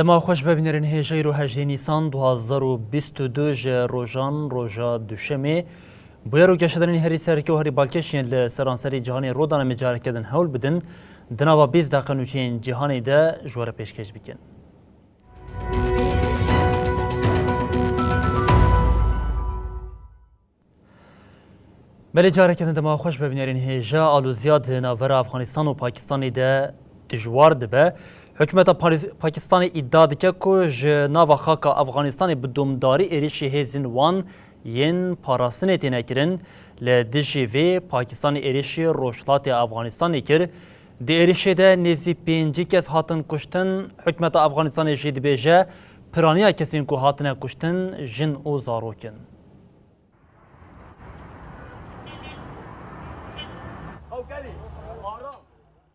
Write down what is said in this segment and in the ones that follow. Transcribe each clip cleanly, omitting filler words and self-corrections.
دما خوش ببینرین هجی رو 18 نیسان 2022 ج روزان روزا دوشمه بویا رو گشترین هری سرکی و هری بالکشین لسرانسری جهانی رودان مجاره کردن هول بدن دناوا 20 دقیقه نوچین جهانی ده جوار پیشکش بکن. بله جاره کردن دما خوش ببینرین هجا آلوزیاد ناور افغانستان و پاکستان ده دجوار دبه حکومت پاکستان ادعا دکه که جناوا خاک افغانستان بدومداری ایریشی هزین وان ین پاراستنه تینه کرن لدجی وی پاکستان ایریشی روشلات افغانستان کر دی ایریشی ده نزی 5 کس هاتن کشتن حکومت افغانستان جید بیجه پرانیا کسین که هاتن کشتن جن او زاروکن.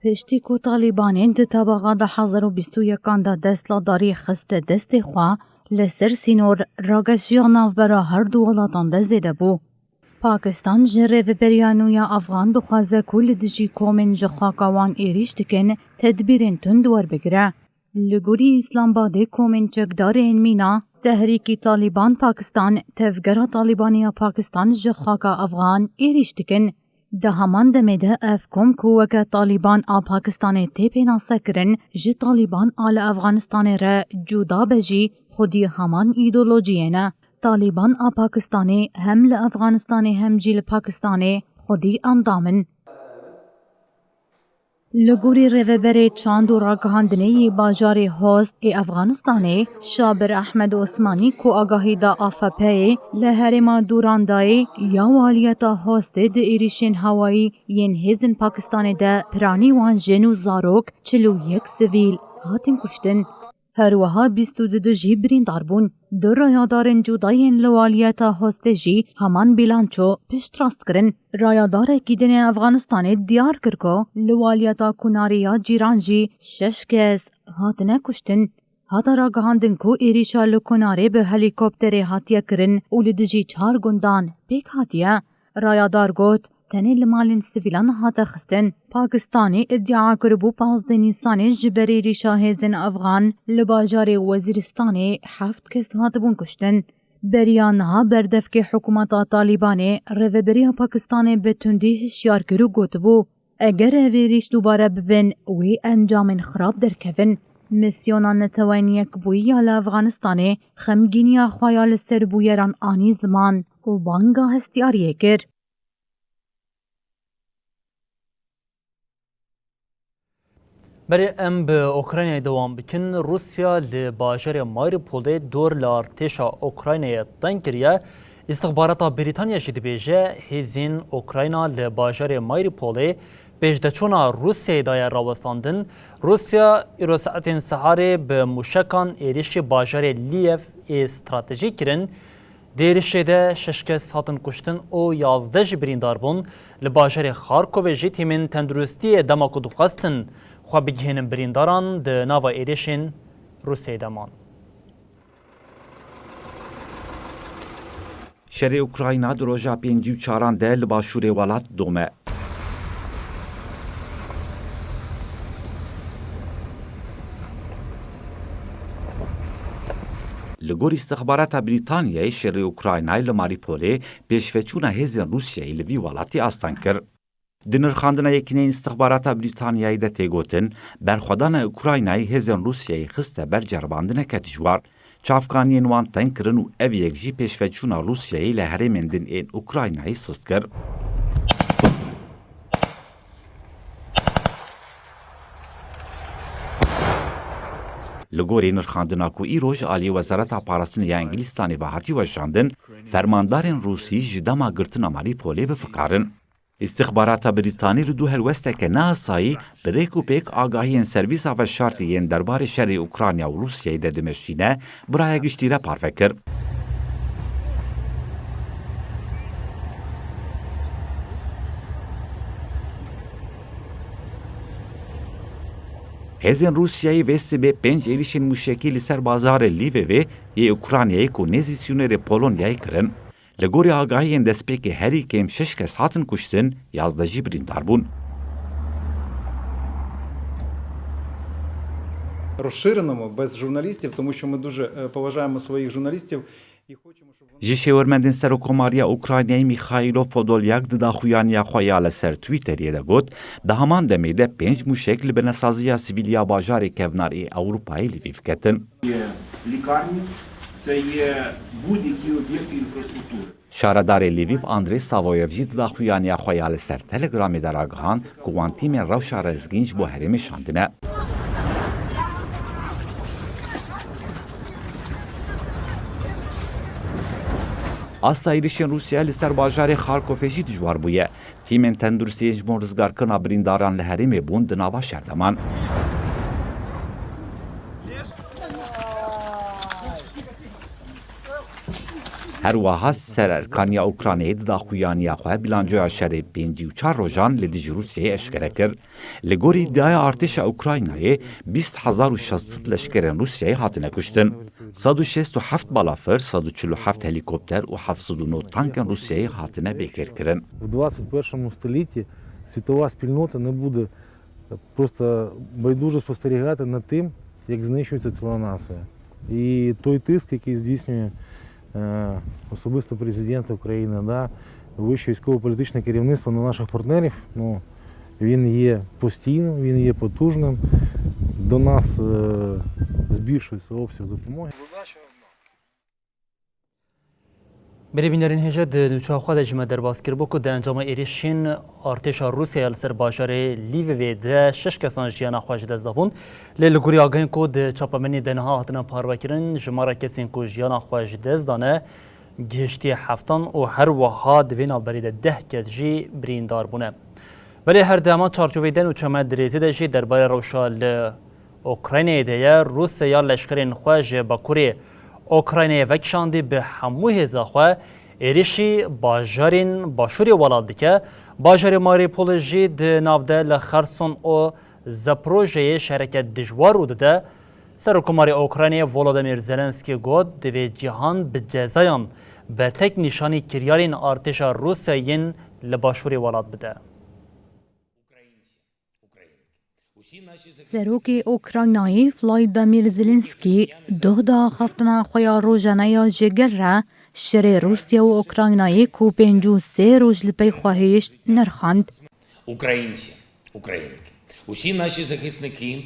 پشتی کو طالبانین د تابغا د 2021 دا دست لاداری خست دست خوا لسر سینور راگشیا ناوبرا هر دو ولاتان ده زیده بو. پاکستان جره و بریانویا افغان دخوازه کل دجی کومن جخاکاوان ایریش دکن تدبیرین تند ور بگره. لگوری اسلام باده کومن چکدار این مینا تحریکی طالبان پاکستان تفگره طالبانیا پاکستان جخاکا افغان ایریش دکن. ده همان دمیده افکم کوکه طالبان آ پاکستان تیپینا سکرن جی طالبان آل افغانستان را جدا بجی خودی همان ایدولوژیه طالبان آ پاکستانی هم لافغانستانی هم جیل پاکستانی خودی اندامن. لگوری روبره چاند و راگهاندنه باجار هوست افغانستانی شابر احمد عثمانی کو آگاهی دا آفپی لحرما دوراندای یا والیتا هوست ده ایریشن هوایی ین هزن پاکستانی ده پرانی وان جنو زاروک 41 سویل هاتن کشتن. هر وها 22 جی بریندار بون. در رایادارن جوداین لوالیتا هوست جی همان بیلانچو پشت راست کرن. رایادار کیدن افغانستان دیار کرکو لوالیتا کناریا جیران جی 6 کس هاتنه کشتن. هاتا را گهاندن کو ایریشا لکناره به هلیکوپتر هاتیه کرن اولدجی 4 گندان پیک هاتیه. رایادار گوت تنه لمالین سویلان هاتا خستن. پاکستانی ادعا کربو 15 نیسان جبری ریشا هزن افغان لباجار وزیرستانی 7 کس هاتبون کشتن. بریان ها بردف که حکومت طالبانی روبری پاکستانی به تندی هشیار کرو گوتبو. اگر اوی ریش دوباره ببین وی انجام خراب درکوین. مسیونان نتوانیک بوی لافغانستانی خمگینی خوایال سربویران آنی زمان و بانگا هستیاریه کر. برای ام به اوکراینای دوام بکن روسیا لباجر ماریوپول دور لارتشا اوکراینای تنکریه استخبارات بریتانیا شده بیجه هزین اوکراینا لباجر ماریوپول بیجدچونا روسیای دای راوستاندن روسیا ایرو ساعتین سهاره به مشکان ایریش باجر لیف استراتژی کرن دیریشه ده 6 کس هاتن کشتن او 11 جبریندار بون لباجر خارکوو جی تیمین تندرستی دماکو دخواستن خواه بگهنن برینداران ده ناوا ایریشن روسیه دمان. شر اوکراینا در روژا 54 ده لباشور ولات دومه. لگور استخبارات بریتانیای شر اوکراینای لماریپوله پیشفچونا هزین روسیای لوی ولاتی آستان کر. دنرخاندنا یکینین استخبارات بریتانیای ده تیگوتن برخودان اوکراینای هزین روسیای خسته بر جرباندن کتجوار. چافکانین وان تنکرن و او یک جی پیشفچونا روسیای لحرمندن این اوکراینای سست کر. لگوری نرخاندنا کو ایروژ آلی وزارت پاراستنی انگلیستانی بهاتی وجاندن فرماندارین روسی جداما گرتنا ماریوپولی بفکارن. استخبارات بریتانی رو دو هلوسته که ناسایی بریکو پیک آگاهی سرویس و شرطی دربار شر اوکراینیا و روسیای ده دمشقینه برای گشتیره پارفکر. هزین روسیای وست به 5 ایریشن مشکلی سر بازار لیوه و اوکراینیای کو نزیسیونر پولونیای کرن. لگوری آگاهی دسپیک هری کم 6 کس هاتن کشتن 11 جی بریندار بون. розширеному, без журналістів, тому що ми дуже поважаємо своїх журналістів і хочемо, щоб вони... Ji şêwermendên Serokkomariya Ukraynayê Mikhailo Podolyak di daxuyaniya xwe ya li ser Twitterê de got, di heman demê de 5 mûşek li binesaziya sivîliya bajarê kevnarê Ewropayê li Lviv ketin. Є лікарні, це є будь-які об'єкти інфраструктури. Şaredarê Lviv Andrey Savoyev jî di daxuyaniya xwe ya li ser Telegramê de ragihan ku wan tîmên rewşa rezgîn ji bo herêmê şandine. Asta êrişên Rûsyayê li ser bajarê Xarkovê jî dijwar bûye. Tîmên tenduristiyê ji bo rizgarkirina birîndaran li herêmê bûn di nava şerdeman. Her wiha sererkaniya Ukraynayê di daxuyaniya xwe bilancoya şerê 54 rojan li dijî Rûsyayê eşkere kir. Li gorî îddiaya artêşa Ukraynayê 20,600 leşkerên Rûsyayê hatine kuştin. 167 balafir, 147 helikopter û 709 tankên Rûsyayê hatine bêkirkirin. В 21 столітті світова спільнота не буде просто байдуже спостерігати над тим, як знищується ціла нація. І той тиск, який здійснює особисто президент України, вище військово-політичне керівництво на наших партнерів, він є постійним, він є потужним. До нас збільшується обсяг допомоги. Berêbînerên hêja di nûçaxwe de ji me derbas kir bû ku di encama êrişên artêşa Rûsyaya li ser bajarê Lîvivê de 6 kesan jiyana xwe ji dest dabûn. Lê li gorî agahên ku di çapamenî de niha hatine parvekirin, jimara kesên ku jiyana xwe ji dest dane gihiştiye heftan û her wiha di vê navberê de 10 kes jî birîndar bûne. Belê her dema çarçovê de nûçeme dirêzî de jî derbarê rewşa li Ukraynayê de ye Rûsyaya leşkerên xwe ji Bakurê Ukraynayê vekişandî bi hemû hêza xwe êrişî bajarên başûrê welat dike. Bajarê Mariupolê jî di nav de li Xerson û Zaporojyeyê şereke dijwar û dide. Serokkomarê Ukraynayê Volodymyr Zelenskî got divê cîhan bi cezayan bi tek nîşanî kiryarên artêşa Rûsyayên li başûrê welat bide. Serokê Ukraynayê Volodymyr Zelenskî dohda xeftina xwe ya rojaneya jêger re şerê Rûsya û Ukraynayê ku 53 roj li pey xwe hêşt nirxand. Українці, українки, усі наші захисники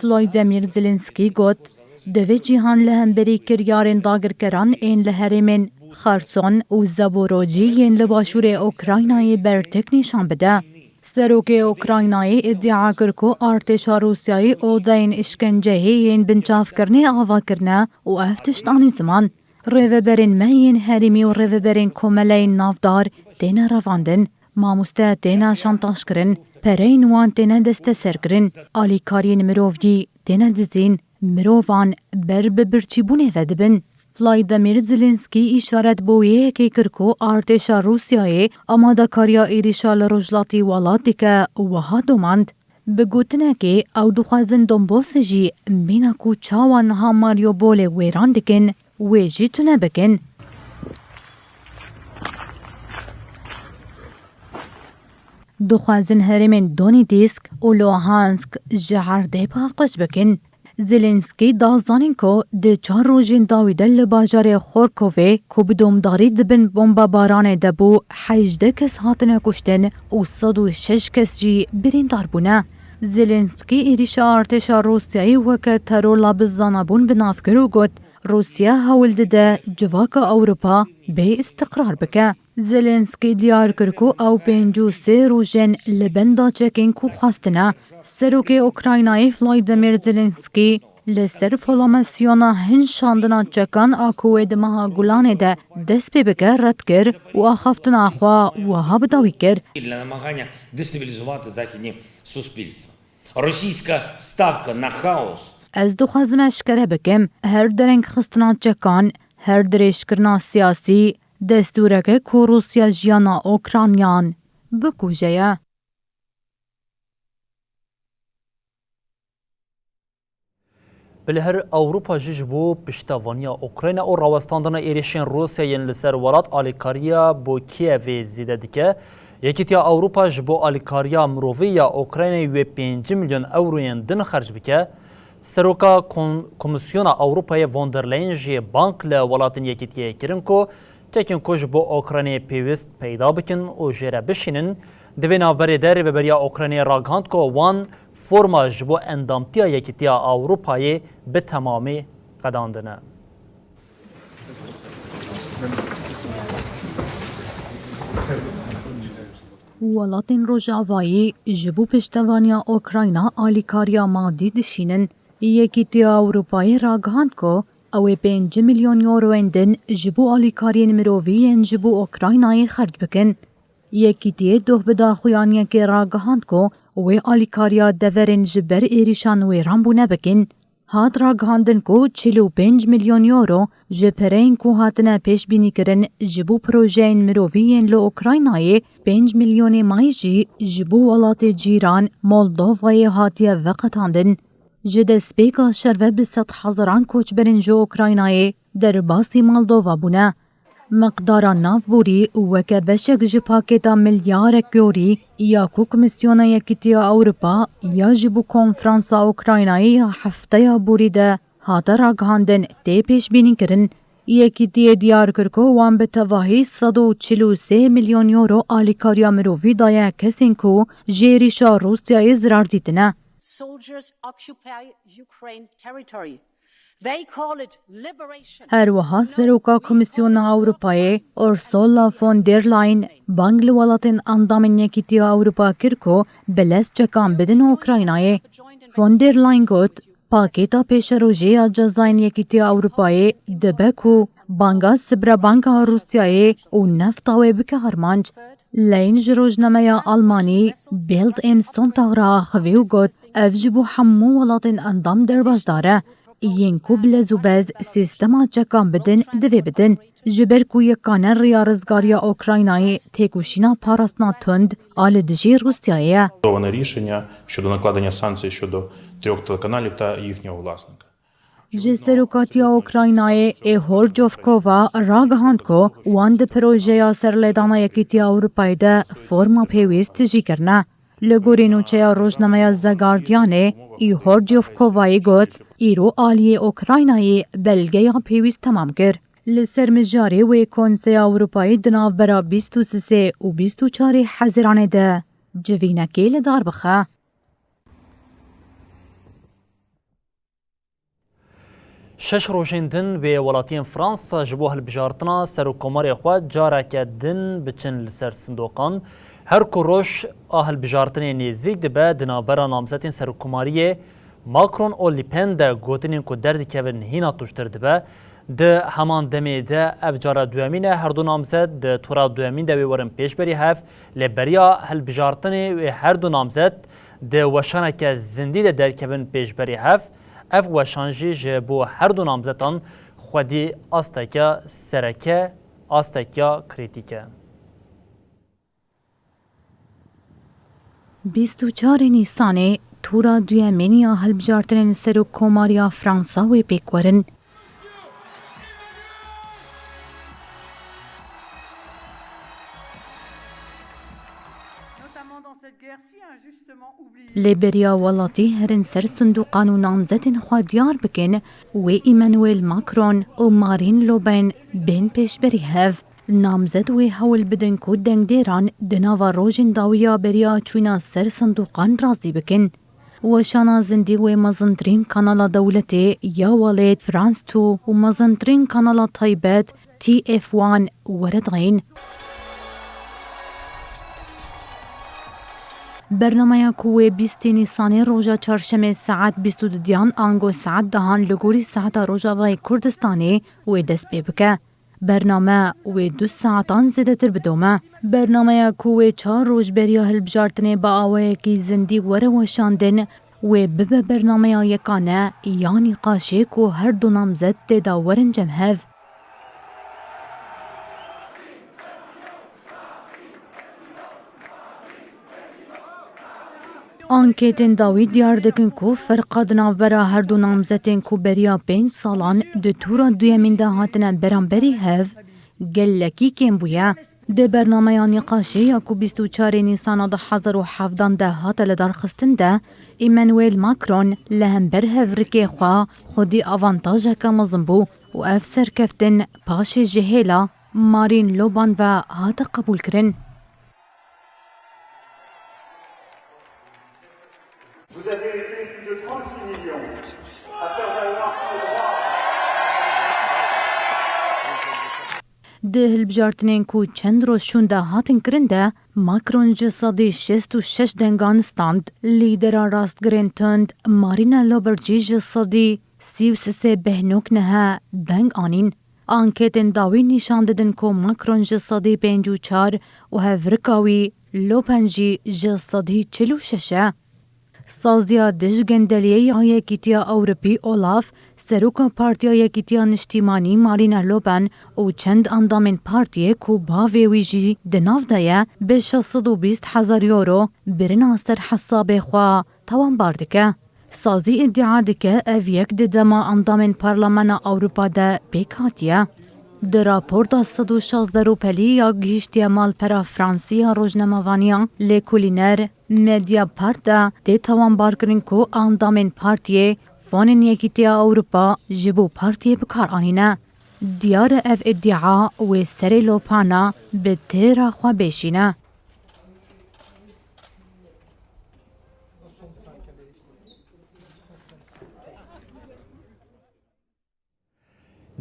Volodymyr Zelenskî got, divê cîhan li hemberî kiryarên dagirkeran ên li herêmên Xerson û Zaporojyê yên li başûrê Ukraynayê bertek nîşan bide. Serokê Ukraynayê iddia kir ku artêşa Rûsyayê odayên işkenceyê yên binçavkirinê avakirine û ev tiştanî ziman. Rêveberên me yên herêmî û rêveberên komeleyên navdar têne revandin, mamoste têne şantaşkirin, pereyên wan têne desteserkirin, alîkariyên mirovî têne dizîn, mirovan ber bi birçîbûnê ve dibin. Volodymyr Zelenskî îşaret bo yekê kir ku artêşa Rûsyayê amadekariya êrişa li rojlatî welat dike wiha domand. Bi gotinekê ew dixwazin Donbasê jî mîna ku çawa niha Mariupolê wêran dikin, wê jî tune bikin. Dixwazin herêmên Donetsk û Luhansk ji herdê paqij bikin. Zelenskî dazanîn ku di 4 rojên dawî de li bajarê Xorkovê ku bi domdarî dibin bombebaranê de bû 18 kes hatine kuştin û 106 kes jî birîndar bûne. Zelenskî êrişa artêşa Rûsyayê weke terorla bizanabûn bi nav kir û got Rûsya hewl dide civaka Ewropa bê istiqrar bike. Zelenskî diyar kir ku ew 53 rojên li benda çekên ku xwastine. Serokê Ukraynayê Volodymyr Zelenskî li ser formasyona hin şandina çekan a ku wê di meha Gulanê de dest pê bike red kir û axaftina xwe wiha bi dawî kir. для намагання дестабілізувати західні суспільства. Російська ставка на хаос Ez dixwazim eşkere bikim, her dereng xistina çekan, her dirêjkirina siyasî, destûreke ku Rûsya jiyana Okranyan bikuje ye. Bi li her Ewropa jî ji bo piştevaniya Ukrayna û rawestandina êrişên Rûsyayên li ser welat alîkariya bo Kievê zêde dike. Yekîtiya Ewropa ji bo alîkariya mirovî ya Ukraynayê wê 5 milyon ewroyên din xerc bike. سروکا کمیسیونا اروپای وندرلاین جی بانک ل ولاتن یکیتیه کرن کو تکن کوج بو اوکراینی پیوست پیدا بکن او جره بشینن دوی ناوبری در و بریا اوکراینی راگاند کو وان فرما جبو اندامتیا یکیتیا اروپای به تمامی قداندنه. وڵاتین ڕۆژاوایی ji bo piştevaniya Ukrayna alîkariya madî dişînin. Yekîtiya Ewropayê ragihand ku ew ê 5 milyon euroên din ji bo alîkariyên mirovî yên ji bo Ukraynayê xerc bikin. Yekîtiyê doh bi daxuyaniyekê ragihand ku wê alîkariya deverên ji ber êrîşan wêran bûne bikin. Hat ragihandin ku 45 milyon euro ji pereyên ku hatine pêşbînîkirin ji bo projeyên mirovî yên li Ukraynayê 5 milyonê may jî ji bo welatê cîran Moldovayê hatiye veqetandin. Ji destpêka şerve bi sed hezaran koçberên ji Ukraynayê derbasî Moldova bûne. Miqdara navborî weke beşek ji pakêta milyarek eurî ya ku Komisyona Yekîtiya Ewropa ya ji bo Konferansa Ukraynayê ya hefteya borî de hate ragihandin tê pêşbînîkirin. Yekîtiyê diyar kir ku wan bi tevahî 143 milyon euro alîkariya mirovî daye kesên ku ji êrîşa Rusyayê zirar dîtine. Soldiers occupy Ukraine territory. They call it liberation. Herwiha Seroka Komisyona Ewropayê Ursula von der Leyen bang li welatên endamên Yekîtiya Ewropa kir ku bilez çekan bidin Ukraynayê. Von der Leyen got pakêta pêşerojê ya cezayên Yekîtiya Ewropayê dibe ku banga Sibrebanka Rusyayê û nefta wê bike hermanc. Leyin ji rojnameya Almanî Bild im Sonntag raxivî û got ev ji bo hemû welatên endam derbasdar e. Yên ku bilez û bez sîstema çekan bidin divê bidin. Ji ber ku yekane rêya rizgariya Ukraynayê têkoşîna parastina tund a li dijî Rusyayê ye. Рішення щодо накладення санкцій щодо 3 телеканалів та їхнього власника. Ji serokatiya Ukraynayê Ihor Jovkova ragihand ku wan di projeya serlêdana Yekîtiya Ewropayê de forma pêwîst jî kirine. Li gorî nûçeya rojnameya The Guardianê Ihor Jovkovayê got îro aliyê Ukraynayê belgeya pêwîst temam kir. Li ser mijarê wê Konseya Ewropayê di navbera 23 û 24 Hezîranê de civînekê li dar bixe. شش روژین دن به ولاتین فرانسا جبو هلبجارتنا سروکوماری خوا جارکه دن بچن لسر صندوقان هر کو روش هلبجارتنی نزیک دبه دنابرا نامزدین سروکوماریه ماکرون او لیپن ده گوتنین کو دردی کون هینا توشتر دبه ده همان دمی ده افجارا دوامینه هر دو نامزد ده تورا دوامین ده ورن پیش بری هف لبریا هلبجارتنی و هر دو نامزد ده وشانه که زندی ده در کون پیش بری هف اف وشانجی جبو هر دو نامزدان خودی آستکا سرکه آستکا کریتیکه 24 نیسانê tura duyemên ya hilbijartinên Serokkomariya Fransa wê pêkwerin. Lêberiya welatî herin ser sindoqan û namzetên xwe diyar bikin wê Emmanuel Macron û Marine Le Pen bên pêşberî hev. Namzet wê hewl bidin ku dengdêran di nava rojên dawiya beriya çûna ser sindoqan razî bikin. Weşana zindî wê mezintirîn kanala dewletê ya welêt France 2 û mezintirîn kanala taybet TF1 were dayîn. Bernameya ku wê 20 Nîsanê roja çarşemê saet 22 ango saet dehan li gorî saeta Rojavayê Kurdistanê wê dest pê bike. Bername wê 2 saetan zêdetir bidome. Bernameya ku wê 4 roj beriya hilbijartinê bi awayekî zindî were weşandin wê bibe bernameya yekane yanî qaşê ku her du namzet têda werin cemhev. Anketên dawî diyar dikin ku ferqa di navbera her du namzetên ku beriya 5 salan di tura duyemîn de hatine beramberî hev gelekî kêm bûye. د برنامه نقاشی یا کو 24 نیسان 2017 ده هات لدرخستن ده ایمانویل ماکرون لهمبر هفرکی خودی آوانتاژ که مزنبو و افسر کفتن پاش جهیلا مارین لوبان و هات قبول کرن. Vous avez été plus de 36 millions à faire valoir ce droit. ده هلبجارتنین کو چند روز شونده هاتن کرنده ماکرون جسادی 66 دنگان ستاند لیدر راستگرین تند مارینا لوبرجی جسادی 33 بهنوک نها دنگ آنین. آنکتن داوی نشان دادن که ماکرون جسادی 54 و هفرکاوی لوپنجی جسادی 46. سازیا دژگندلیه یکیتیا اوروپی اولاف سروکا پارتیا یکیتیا نشتیمانی مارینا لوپن و چند اندامین پارتیه کو باوی ویجی دناف دایه به 620,000 یورو برنا سر حساب خوا توان باردکه. سازی ادعا دکه او یک ددما اندامین پارلمان اوروپا ده بیکاتیه. در راپورت 116 روپلی یا گیشتی مال پرا فرانسیا روزنامه‌وانیا لکولینر مدیا پارتا ده توان بارکرین کو اندامین پارتیه فونن یکیتیا اوروپا جبو پارتیه بکار آنینه. دیار اف ادعا و سری لوپانا به تیرا خوا بیشینه.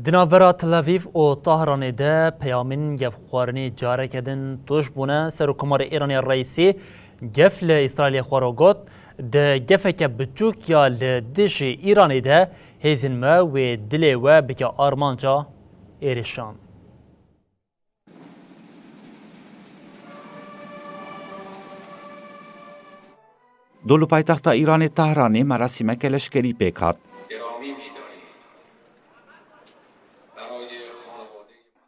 دنابرا تل‌آویو و طهران ده پیامین گفخوارنی جاره کردن توش بونه سرکمار ایرانی رئیسی گف لإسرائیل خواروگوت ده گفه که بچوک یا لدش ایرانی ده هیزن ما و دلی و بکه آرمانجا ایرشان. دولو پایتخت ایران تهران مراسم لشکری پیکات.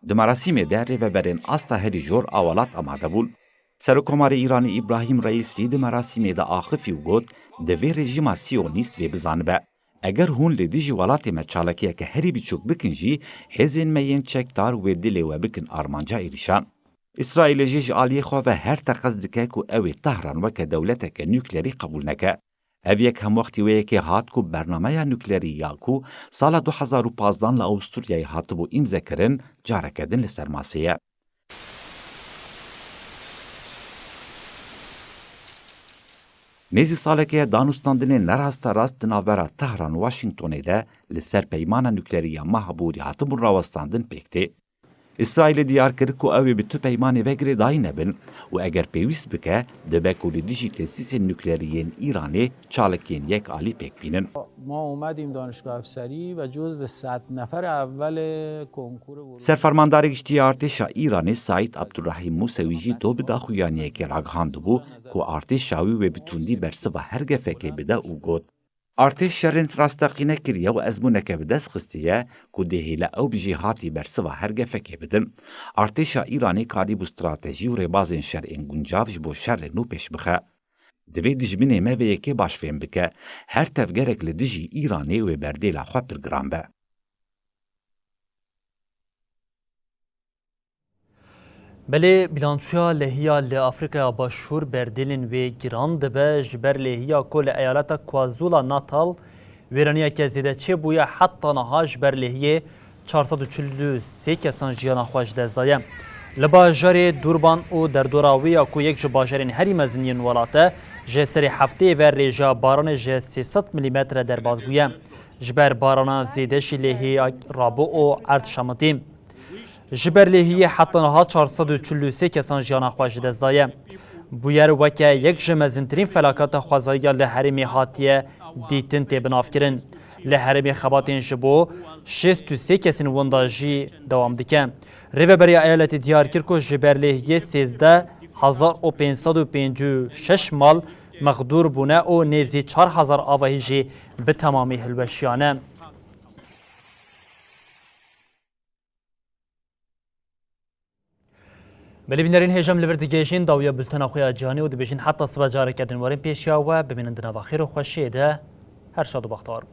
د مراسم ده ریوبرین استا هری جور اولات آماده بول. سرکمار ایرانی ابراهیم رئیسی د مراسم ده آخفی و گوت ده وی رژیم سیونیست و بزانبه. اگر هون لدیجی ولات مچالکیه که هری بیچوک بکنجی هزین مین چکدار و دلی و بکن آرمانجا ایریشان. اسرائیل جیج آلیه خواه و هر تقصد که که اوی تهران و که دولته که نوکلری قبول نکه. او یک هم وقتی وی که هات کو برنامه نوکلری یا کو سال 2015 لأوستوریای هات بو امضا کرن جاره کردن لسرماسیه. نیزی ساله که دانستاندن نراستا راست دناورا تهران واشنگتونه ده لسر پیمان نوکلری محبوری هات بو راوستاندن پیکته. اسرائیل دیار کرد که اوی به تو پیمانی وگری دای نبن و اگر پیوست بکه دبه که دیجی تسیس نوکلریین ایرانی چالکین یک آلی پیک بینن. ما اومدیم دانشگاه افسری و جزو 100 نفر اول کنکور سرفرماندار گشتی ارتش ایرانی سعید عبدالرحیم موسویجی دو به داخویانیه که راگهاند بو که ارتش شاوی و بتوندی برسه و هرگه فکر بده او گود. ارتش شرنس راستقینه کریه و ازمونه که به دست خستیه که دهیله او بجیهاتی برسه و هرگه فکر بدن. ارتش ایرانی کاری بو استراتژی و ربازین شرعین گنجاوش بو شر نو پیش بخه. دوی دجبینه موه یکی باش فهم بکه هر تفگرک لدجی ایرانی و برده لخوا پرگرام به. بله بیلانچویا لحیا لافریقا باشور بردلین و گران دبه جبر لحیا کل ایالت کوازولا ناتال ویرانیا که زیده چه بویا حتی نها جبر لحیه 443 کسان جیانا خوش دزدایم. لباجار دوربان او در دوراوی کو یک جباجرین هری مزنین ولاته جسر هفته و ریجا باران ج 300 میلیمتر در باز بویم. جبر باران زیده شلحیا رابو او ارد شامتیم. جبر لحیه حتی نها 443 کسان جیانا خوش دزدایم. بویر وکه یک جمزنترین فلاکات خوازایی لحرمی هاتیه دیتن تبناف کرن. لحرمی خباتین جبو 63 کسین ونداجی دوام دکن. ریوبری ایالت دیارکرکو جبر لحیه 13,556 مال مقدور بونه و نیزی 4,000 آواهیجی به تمامی هلوشیانه. بلی بینرین هجم لوردگیشین داویا بلتنا خویا جانی و دبیشین حتی صبح جاره کردن وارین پیشیا و ببینندنا و خیر و خوشیده هر شاد و بختار.